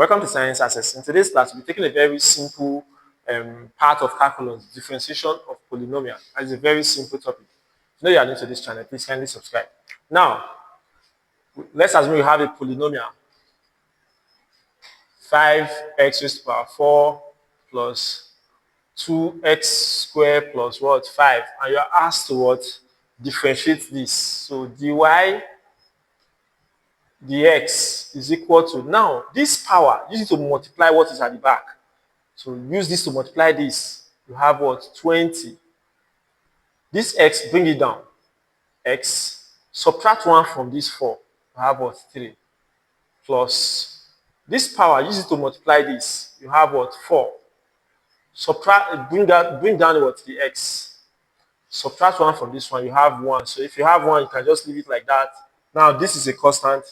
Welcome to Science Access. In today's class, we'll be taking a very simple part of calculus, differentiation of polynomial. It's a very simple topic. If you know you are new to this channel, please kindly subscribe. Now, let's assume you have a polynomial. 5x raised to the power 4 plus 2x squared plus what? 5. And you're asked to what? Differentiate this. So dy dx is equal to, now this power, use it to multiply what is at the back. So use this to multiply this. You have what? 20. This x, bring it down. X. Subtract 1 from this 4. You have what? 3. Plus this power, use it to multiply this. You have what? 4. Subtract, bring down what? The x. Subtract 1 from this one. You have 1. So if you have 1, you can just leave it like that. Now this is a constant.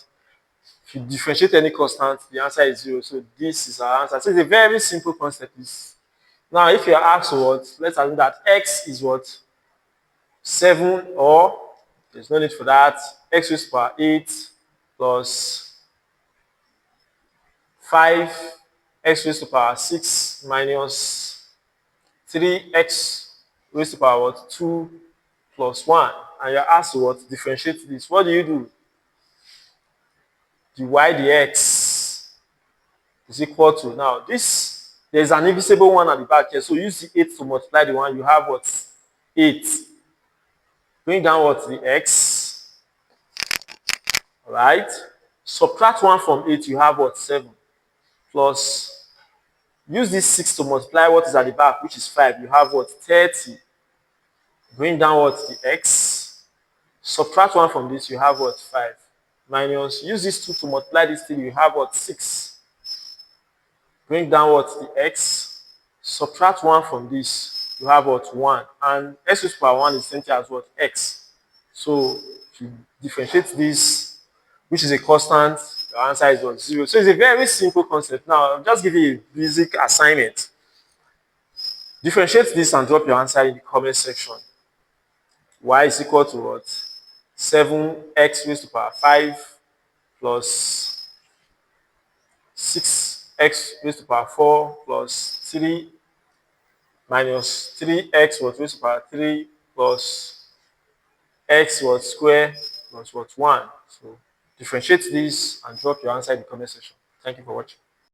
If you differentiate any constant, the answer is 0. So this is our answer. So it's a very simple concept. Now, if you are asked what, let's assume that x is what? 7, or there's no need for that. X raised to the power 8 plus 5, x raised to the power 6 minus 3x raised to the power what? 2 plus 1. And you're asked to what? Differentiate this. What do? Dy dx is equal to, now this, there's an invisible one at the back here, so use the 8 to multiply the 1. You have what? 8. Bring down what? The x. Alright. Subtract 1 from 8, you have what? 7. Plus, use this 6 to multiply what is at the back, which is 5. You have what? 30. Bring down what? The x. Subtract 1 from this, you have what? 5. Minus, use this 2 to multiply this 3, you have what? 6. Bring down what? The x. Subtract 1 from this, you have what? 1. And x raised to the power 1 is same thing as what? X. So if you differentiate this, which is a constant, your answer is what? 0. So it's a very simple concept. Now, I'll just give you a basic assignment. Differentiate this and drop your answer in the comment section. Y is equal to what? 7x raised to the power 5 plus 6x raised to the power 4 plus 3 minus 3x what raised to the power 3 plus x what square plus what 1. So differentiate this and drop your answer in the comment section. Thank you for watching.